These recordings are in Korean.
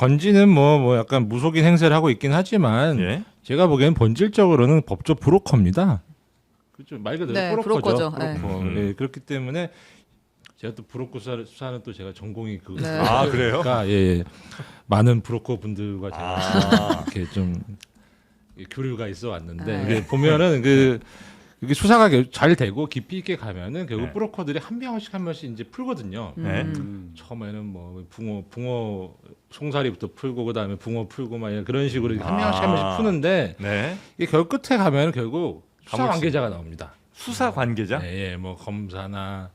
건지는 뭐 약간 무속인 행세를 하고 있긴 하지만 예. 제가 보기에는 본질적으로는 법조 브로커입니다. 그렇죠. 말 그대로 네, 브로커죠. 브로커죠. 브로커. 네. 예, 그렇기 때문에 제가 또 브로커 수사는 또 제가 전공이 네. 아, 그래요? 예, 많은 브로커 분들과 제가 아. 이렇게 좀 교류가 있어 왔는데 네. 이게 보면은 이게 수사가 잘 되고 깊이 있게 가면은 결국 네. 브로커들이 한 명씩 이제 풀거든요. 네. 처음에는 뭐 붕어 송사리부터 풀고 그다음에 붕어 풀고 막 그런 식으로 한 명씩 푸는데 네. 이게 결국 끝에 가면은 결국 수사 감옥 관계자가 나옵니다. 수사 관계자? 예, 뭐 검사나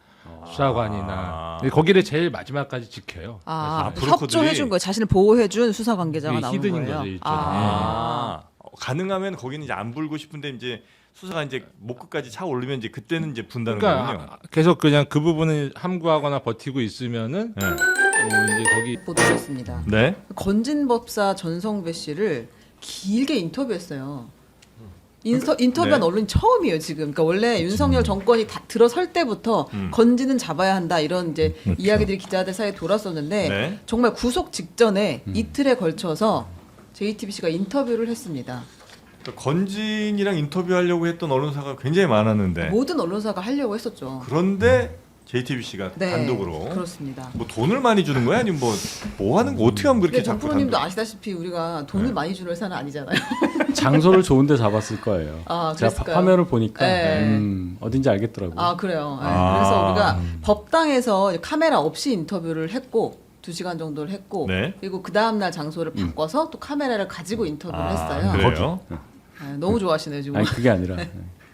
수사관이나 아. 거기를 제일 마지막까지 지켜요. 아, 브로커들이- 협조해준 거예요. 자신을 보호해준 수사 관계자가 이게 나오는 히든인 거예요. 거죠, 일종의. 아. 가능하면 거기는 이제 안 불고 싶은데 이제 수사가 이제 목끝까지 차 오르면 이제 그때는 이제 분다는 거군요. 그러니까 계속 그냥 그 부분을 함구하거나 버티고 있으면은 네. 이제 거기 보도했습니다. 네. 건진법사 전성배 씨를 길게 인터뷰했어요. 인터뷰한 네. 언론이 처음이에요 지금. 그러니까 원래 윤석열 정권이 다 들어설 때부터 건진은 잡아야 한다 이런 이제 이야기들이 기자들 사이에 돌았었는데 네. 정말 구속 직전에 이틀에 걸쳐서 JTBC가 인터뷰를 했습니다. 그러니까 건진이랑 인터뷰하려고 했던 언론사가 굉장히 많았는데 모든 언론사가 하려고 했었죠. 그런데 JTBC가 네, 단독으로 그렇습니다. 뭐 돈을 많이 주는 거야 아니면 뭐 하는 거 어떻게 하면 그렇게 근데 자꾸 정프로님도 단독? 아시다시피 우리가 돈을 많이 주는 회사는 아니잖아요. 장소를 좋은데 잡았을 거예요. 아, 제가 그랬을까요? 화면을 보니까 네. 어딘지 알겠더라고요. 아 그래요. 네. 아. 그래서 우리가 법당에서 카메라 없이 인터뷰를 했고 2시간 정도를 했고 네. 그리고 그 다음 날 장소를 바꿔서 또 카메라를 가지고 인터뷰를 했어요. 그래요? 네, 너무 좋아하시네요 지금. 아니 그게 아니라.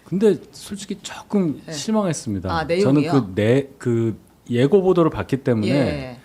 근데 솔직히 조금 네. 실망했습니다. 아, 내용이요? 저는 그 예고 보도를 봤기 때문에 예.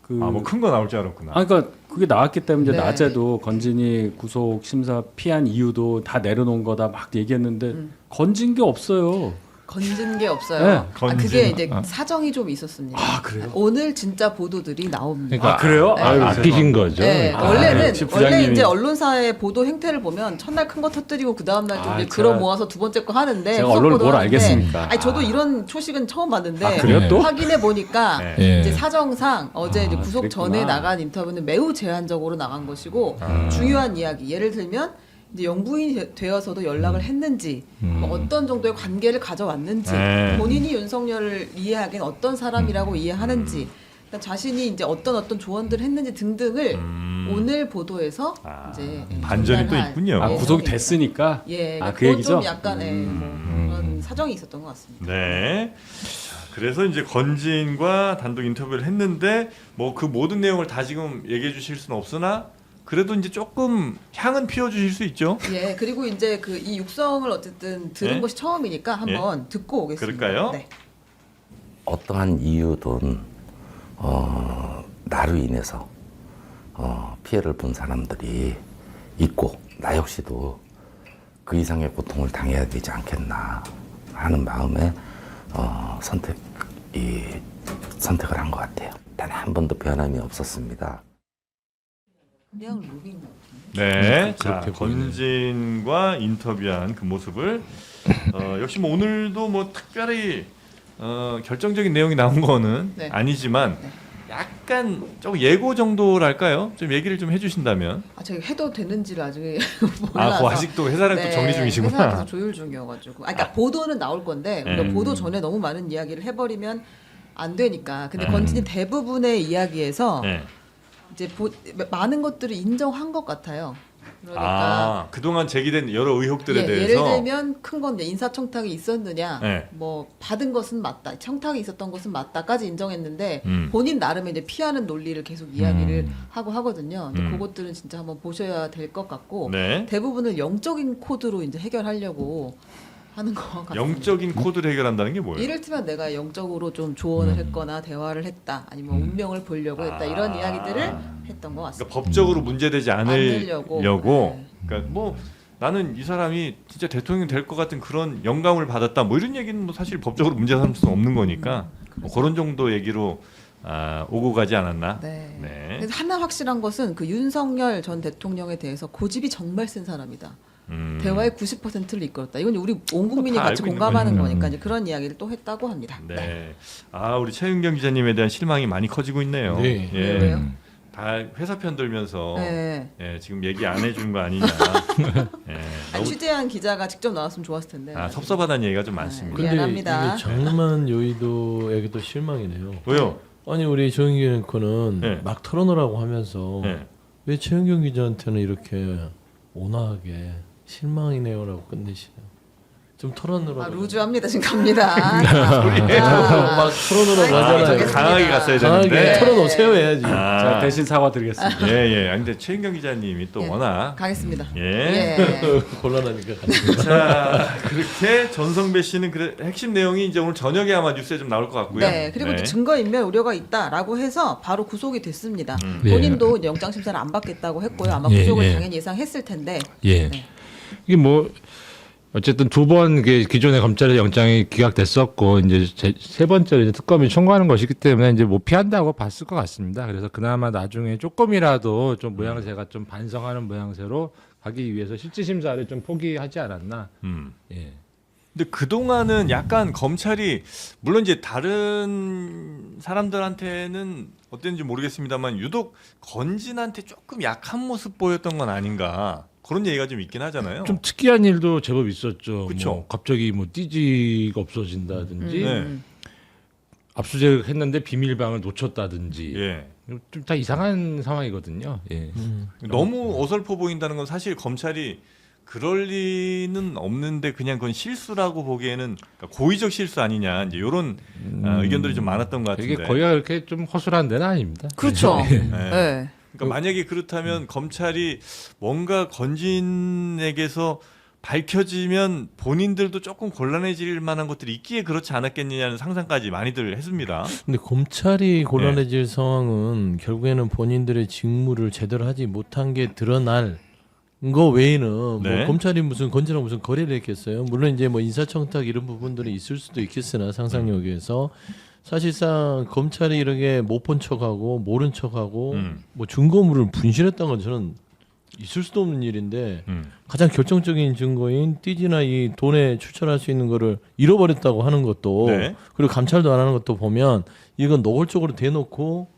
그 뭐 큰 거 나올 줄 알았구나. 그러니까 그게 나왔기 때문에 이제 네. 낮에도 건진이 구속 심사 피한 이유도 다 내려놓은 거다 막 얘기했는데 건진 게 없어요. 건진 게 없어요. 네, 아, 건진. 그게 이제 사정이 좀 있었습니다. 아 그래요? 오늘 진짜 보도들이 나옵니다. 그러니까 그래요? 네. 아유, 아끼신 거죠. 네, 아, 원래는 역시 원래 부장님이. 이제 언론사의 보도 행태를 보면 첫날 큰 거 터뜨리고 그 다음 날 좀 아, 이제 끌어 제가- 모아서 두 번째 거 하는데 제가 후속 언론을 보도를 뭘 하는데 알겠습니까? 아니 저도 이런 초식은 처음 봤는데 아, 그래요 네. 또? 확인해 보니까 네. 예. 이제 사정상 어제 이제 구속 그랬구나. 전에 나간 인터뷰는 매우 제한적으로 나간 것이고 중요한 이야기 예를 들면 이제 영부인이 되어서도 연락을 했는지 뭐 어떤 정도의 관계를 가져왔는지 네. 본인이 윤석열을 이해하기엔 어떤 사람이라고 이해하는지 그러니까 자신이 이제 어떤 조언들을 했는지 등등을 오늘 보도에서 이제 반전이 또 전달할 있군요. 아 예정입니다. 구속이 됐으니까. 예, 아, 그 그건 얘기죠? 좀 약간 뭐 그런 사정이 있었던 것 같습니다. 네. 자, 그래서 이제 건진과 단독 인터뷰를 했는데 뭐 그 모든 내용을 다 지금 얘기해 주실 수는 없으나 그래도 이제 조금 향은 피워 주실 수 있죠. 예, 그리고 이제 그 이 육성을 어쨌든 들은 예? 것이 처음이니까 한번 듣고 오겠습니다. 그럴까요? 네. 어떠한 이유든 나로 인해서 피해를 본 사람들이 있고 나 역시도 그 이상의 고통을 당해야 되지 않겠나 하는 마음에 선택을 한 것 같아요. 단 한 번도 변함이 없었습니다. 그냥 루비인 것 같은데. 네. 자, 그렇게 보이네요. 건진과 인터뷰한 그 모습을 역시 뭐 오늘도 뭐 특별히 결정적인 내용이 나온 거는 네. 아니지만 네. 약간 조금 예고 정도랄까요? 좀 얘기를 좀 해주신다면. 아, 제가 해도 되는지를 아직 몰라서. 아, 그 아직도 회사랑 또 정리 회사 중이시구나. 계속 조율 중이어가지고. 그러니까 보도는 나올 건데 우리가 보도 전에 너무 많은 이야기를 해버리면 안 되니까. 근데 건진이 대부분의 이야기에서 네. 이제 많은 것들을 인정한 것 같아요. 그러니까 아, 그동안 제기된 여러 의혹들에 예를 대해서 들면 큰 건데 인사청탁이 있었느냐, 네. 뭐 받은 것은 맞다, 청탁이 있었던 것은 맞다까지 인정했는데 음. 본인 나름의 이제 피하는 논리를 계속 이야기를 하고 하거든요. 근데 그것들은 진짜 한번 보셔야 될 것 같고 네. 대부분을 영적인 코드로 이제 해결하려고 하는 것 같습니다. 영적인 코드를 해결한다는 게 뭐예요? 이를테면 내가 영적으로 좀 조언을 했거나 대화를 했다, 아니면 운명을 보려고 했다 이런 이야기들을 했던 것 같습니다. 그러니까 법적으로 문제되지 않으려고. 않으려고. 네. 그러니까 뭐 나는 이 사람이 진짜 대통령 될 것 같은 그런 영감을 받았다. 뭐 이런 얘기는 뭐 사실 법적으로 문제 삼을 수는 없는 거니까 뭐 그런 정도 얘기로 오고 가지 않았나. 네. 네. 그래서 하나 확실한 것은 그 윤석열 전 대통령에 대해서 고집이 정말 센 사람이다. 대화의 90%를 이끌었다. 이건 우리 온 국민이 다 같이 알고 있는 공감하는 거니까. 거니까 이제 그런 이야기를 또 했다고 합니다. 네. 아, 우리 최윤경 기자님에 대한 실망이 많이 커지고 있네요. 네. 예. 왜요? 다 회사 편 들면서 네. 예, 지금 얘기 안 해준 거 아니냐. 예, 아니, 취재한 기자가 직접 나왔으면 좋았을 텐데. 섭섭하다는 얘기가 좀 많습니다. 네. 미안합니다. 이게 장만 여의도에게도 실망이네요. 왜요? 아니 우리 조영기 앵커는 네. 막 털어놓으라고 하면서 예. 왜 최영경 기자한테는 이렇게 온화하게 실망이네요라고 끝내시나요? 좀 털어놓으라고. 아, 루즈합니다. 지금 갑니다. 막 털어놓으라고 하잖아요. 알겠습니다. 강하게 갔어야 강하게 되는데. 털어놓으세요 해야지. 자, 대신 사과드리겠습니다. 예. 근데 최인경 기자님이 또 예. 워낙 가겠습니다. 예. 곤란하니까. 자 그렇게 전성배 씨는 핵심 내용이 이제 오늘 저녁에 아마 뉴스에 좀 나올 것 같고요. 네, 그리고 이제 증거인멸 우려가 있다라고 해서 바로 구속이 됐습니다. 예. 본인도 이제 영장 심사를 안 받겠다고 했고요. 아마 예, 구속을 예. 당연히 예상했을 텐데. 예. 네. 이게 뭐 어쨌든 두 번 기존의 검찰의 영장이 기각됐었고 이제 세 번째로 이제 특검이 청구하는 것이기 때문에 이제 뭐 피한다고 봤을 것 같습니다. 그래서 그나마 나중에 조금이라도 좀 모양새가 좀 반성하는 모양새로 가기 위해서 실질 심사를 좀 포기하지 않았나. 예. 근데 그 동안은 약간 검찰이 물론 이제 다른 사람들한테는 어땠는지 모르겠습니다만 유독 건진한테 조금 약한 모습 보였던 건 아닌가 그런 얘기가 좀 있긴 하잖아요. 좀 특이한 일도 제법 있었죠. 그쵸. 뭐 갑자기 뭐 띠지가 없어진다든지 네. 압수수색했는데 비밀방을 놓쳤다든지 예. 좀 다 이상한 상황이거든요. 예. 너무 어설퍼 보인다는 건 사실 검찰이 그럴 리는 없는데 그냥 그건 실수라고 보기에는 그러니까 고의적 실수 아니냐 이제 이런 의견들이 좀 많았던 것 같은데. 이게 거의 그렇게 좀 허술한 데는 아닙니다. 그렇죠. 네. 네. 그러니까 만약에 그렇다면 검찰이 뭔가 건진에게서 밝혀지면 본인들도 조금 곤란해질 만한 것들이 있기에 그렇지 않았겠느냐는 상상까지 많이들 했습니다. 근데 검찰이 곤란해질 상황은 결국에는 본인들의 직무를 제대로 하지 못한 게 드러날 거 외에는 네. 뭐 검찰이 무슨 건지랑 무슨 거래를 했겠어요. 물론 이제 뭐 인사청탁 이런 부분들이 있을 수도 있겠으나 상상력에서 사실상 검찰이 이렇게 못 본 척하고 모른 척하고 뭐 증거물을 분실했다는 건 저는 있을 수도 없는 일인데 가장 결정적인 증거인 띠지나 이 돈에 추천할 수 있는 거를 잃어버렸다고 하는 것도 네. 그리고 감찰도 안 하는 것도 보면 이건 노골적으로 대놓고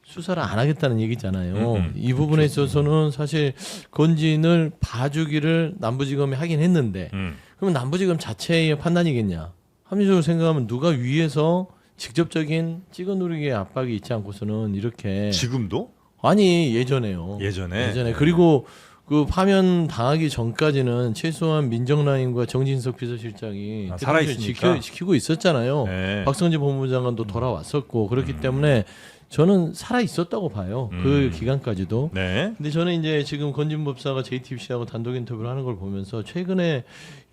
수사를 안 하겠다는 얘기잖아요. 이 부분에 있어서는 사실 건진을 봐주기를 남부지검이 하긴 했는데 그러면 남부지검 자체의 판단이겠냐? 합리적으로 생각하면 누가 위에서 직접적인 찍어 누르기의 압박이 있지 않고서는 이렇게 지금도? 아니 예전에요. 예전에 그리고 그 파면 당하기 전까지는 최소한 민정라인과 정진석 비서실장이 살아있으니까. 지키고 있었잖아요. 네. 박성재 법무장관도 돌아왔었고 그렇기 때문에 저는 살아 있었다고 봐요. 그 기간까지도. 네. 근데 저는 이제 지금 건진법사가 JTBC하고 단독 인터뷰를 하는 걸 보면서 최근에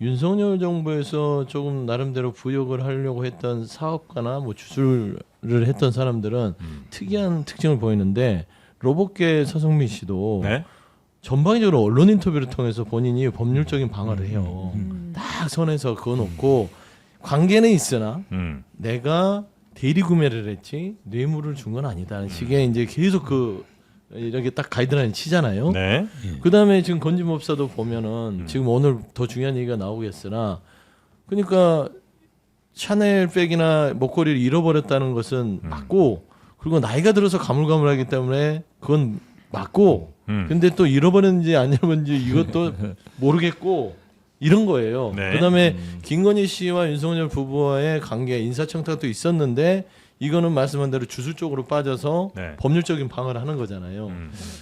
윤석열 정부에서 조금 나름대로 부역을 하려고 했던 사업가나 뭐 주술을 했던 사람들은 특이한 특징을 보이는데 로봇계 서성민 씨도 네. 전방위적으로 언론 인터뷰를 통해서 본인이 법률적인 방어를 해요. 딱 선에서 그어놓고 관계는 있으나 내가 대리 구매를 했지 뇌물을 준 건 아니다는 식의 이제 계속 그 이렇게 딱 가이드라인 치잖아요. 네. 그다음에 지금 건진법사도 보면은 지금 오늘 더 중요한 얘기가 나오겠으나 그러니까 샤넬 백이나 목걸이를 잃어버렸다는 것은 맞고 그리고 나이가 들어서 가물가물하기 때문에 그건 맞고 근데 또 잃어버렸는지 안 잃어버렸는지 이것도 모르겠고 이런 거예요. 네. 그다음에 김건희 씨와 윤석열 부부와의 관계 인사청탁도 있었는데 이거는 말씀한 대로 주술 쪽으로 빠져서 네. 법률적인 방어를 하는 거잖아요.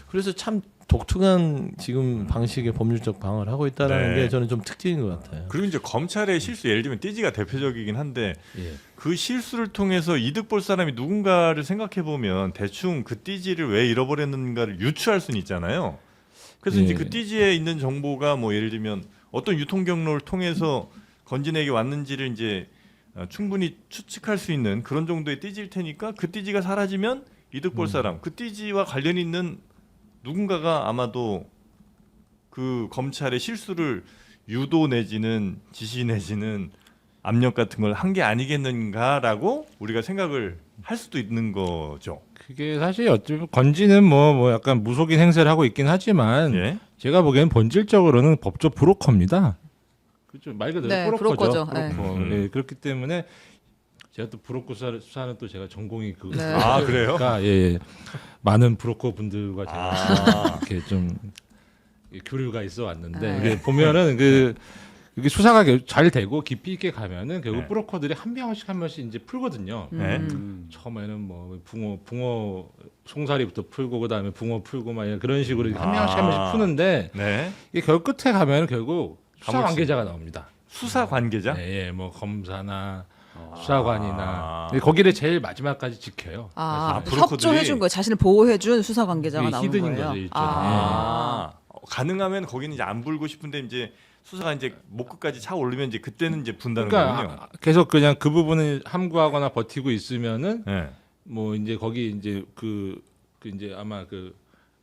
그래서 참 독특한 지금 방식의 법률적 방어를 하고 있다는 네. 게 저는 좀 특징인 것 같아요. 그리고 이제 검찰의 실수 예를 들면 띠지가 대표적이긴 한데 그 실수를 통해서 이득 볼 사람이 누군가를 생각해 보면 대충 그 띠지를 왜 잃어버렸는가를 유추할 수는 있잖아요. 그래서 이제 그 띠지에 있는 정보가 뭐 예를 들면 어떤 유통 경로를 통해서 건진에게 왔는지를 이제 충분히 추측할 수 있는 그런 정도의 띠지일 테니까 그 띠지가 사라지면 이득 볼 사람, 그 띠지와 관련 있는 누군가가 아마도 그 검찰의 실수를 유도 내지는 지시 내지는 압력 같은 걸 한 게 아니겠는가라고 우리가 생각을 할 수도 있는 거죠. 그게 사실 어쩌면 건지는 뭐 약간 무속인 행세를 하고 있긴 하지만 예. 제가 보기에는 본질적으로는 법조 브로커입니다. 그렇죠. 말 그대로 네, 브로커죠. 브로커죠. 네. 브로커. 예, 그렇기 때문에 제가 또 브로커 수사는 또 제가 전공이 그 네. 아 그래요? 그러니까 예, 많은 브로커 분들과 제가 아. 이렇게 좀 교류가 있어 왔는데 아. 이게 보면은 이게 수사가 잘 되고 깊이 있게 가면은 결국 네. 브로커들이 한 명씩 이제 풀거든요. 네. 처음에는 뭐 붕어 송사리부터 풀고 그다음에 붕어 풀고 막 그런 식으로 한 명씩 푸는데 네. 이게 결국 끝에 가면은 결국 수사 감옥 관계자가 나옵니다. 수사 관계자? 네, 예, 뭐 검사나 수사관이나 아. 근데 거기를 제일 마지막까지 지켜요. 아, 브로커들이- 협조해준 거예요. 자신을 보호해준 수사 관계자가 이게 나오는 히든인 거예요. 거죠, 일종의. 아. 가능하면 거기는 이제 안 불고 싶은데 이제 수사가 이제 목끝까지 차 오르면 이제 그때는 이제 분다는 거군요. 그러니까 계속 그냥 그 부분을 함구하거나 버티고 있으면은 네. 뭐 이제 거기 이제 그 이제 아마 그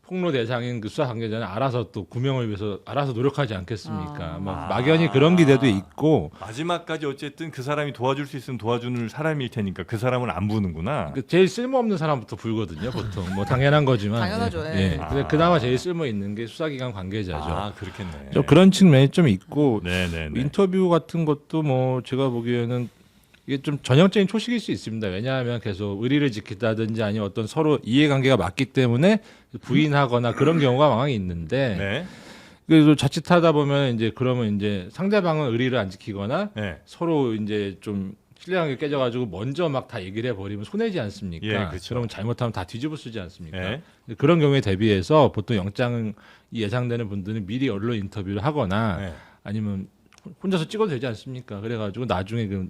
폭로 대상인 그 수사 관계자는 알아서 또 구명을 위해서 알아서 노력하지 않겠습니까? 뭐 막연히 그런 기대도 있고 마지막까지 어쨌든 그 사람이 도와줄 수 있으면 도와주는 사람일 테니까 그 사람은 안 부는구나. 그 제일 쓸모없는 사람부터 불거든요, 보통. 뭐 당연한 거지만. 당연하죠, 예. 예. 예. 근데 그나마 제일 쓸모 있는 게 수사기관 관계자죠. 아 그렇겠네. 좀 그런 측면이 좀 있고 네네네. 인터뷰 같은 것도 뭐 제가 보기에는 이게 좀 전형적인 초식일 수 있습니다. 왜냐하면 계속 의리를 지키다든지 아니면 어떤 서로 이해관계가 맞기 때문에 부인하거나 그런 경우가 많이 있는데 네. 그래서 자칫하다 보면 이제 그러면 이제 상대방은 의리를 안 지키거나 네. 서로 이제 좀 신뢰관계 깨져가지고 먼저 막 다 얘기를 해버리면 손해지 않습니까? 예, 그렇죠. 그러면 잘못하면 다 뒤집어 쓰지 않습니까? 네. 그런 경우에 대비해서 보통 영장이 예상되는 분들은 미리 언론 인터뷰를 하거나 네. 아니면 혼자서 찍어도 되지 않습니까? 그래가지고 나중에 그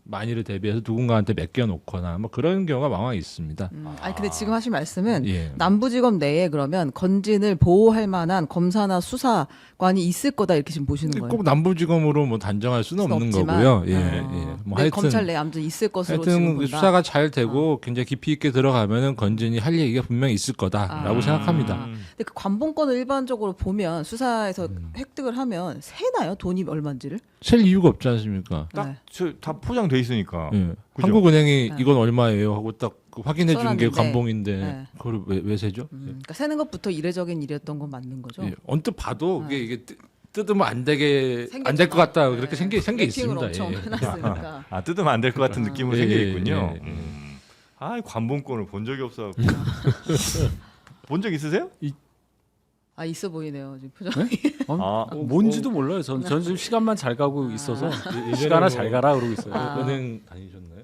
만일을 대비해서 누군가한테 맡겨놓거나 뭐 그런 경우가 많이 있습니다. 아니 근데 지금 하신 말씀은 예. 남부지검 내에 그러면 건진을 보호할 만한 검사나 수사관이 있을 거다 이렇게 지금 보시는 거예요. 꼭 남부지검으로 뭐 단정할 수는 수는 없는 없지만, 거고요. 예, 어. 예. 뭐 근데 하여튼 검찰 내에 아무튼 있을 것으로 지금 하여튼 본다. 수사가 잘 되고 굉장히 깊이 있게 들어가면은 건진이 할 얘기가 분명히 있을 거다라고 생각합니다. 근데 그 관봉권을 일반적으로 보면 수사에서 획득을 하면 세나요? 돈이 얼마인지를? 셀 이유가 없지 않습니까? 네. 다 포장돼 있으니까. 예. 그죠? 한국은행이 네. 이건 얼마예요 하고 딱 확인해 주는 게 써놨는데, 관봉인데 네. 그걸 왜 세죠? 그러니까 세는 것부터 이례적인 일이었던 건 맞는 거죠. 예. 언뜻 봐도 이게 뜯으면 안 될 생겼구나. 것 같다 그렇게 네. 생겨 래핑을 있습니다. 엄청 예. 해놨으니까. 아 뜯으면 안 될 것 같은 느낌으로 예, 생겨 예, 있군요. 예, 예. 아 관봉권을 본 적이 없어. 본 적 있으세요? 아 있어 보이네요 지금 표정이. 아, 뭔지도 몰라요. 전 지금 시간만 잘 가고 있어서 시간아 잘 가라 그러고 있어요. 은행 다니셨나요?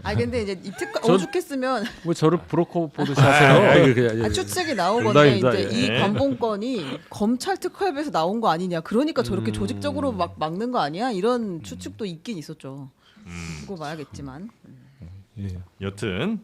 아 근데 이제 이 특검 전- 오죽했으면 뭐 저를 브로커 보듯이 하세요. 추측이 나온 농담입니다. 건데 이제 예. 이 관봉권이 검찰 특활비에서 나온 거 아니냐. 그러니까 저렇게 조직적으로 막 막는 거 아니야? 이런 추측도 있긴 있었죠. 그거 봐야겠지만. 예. 여튼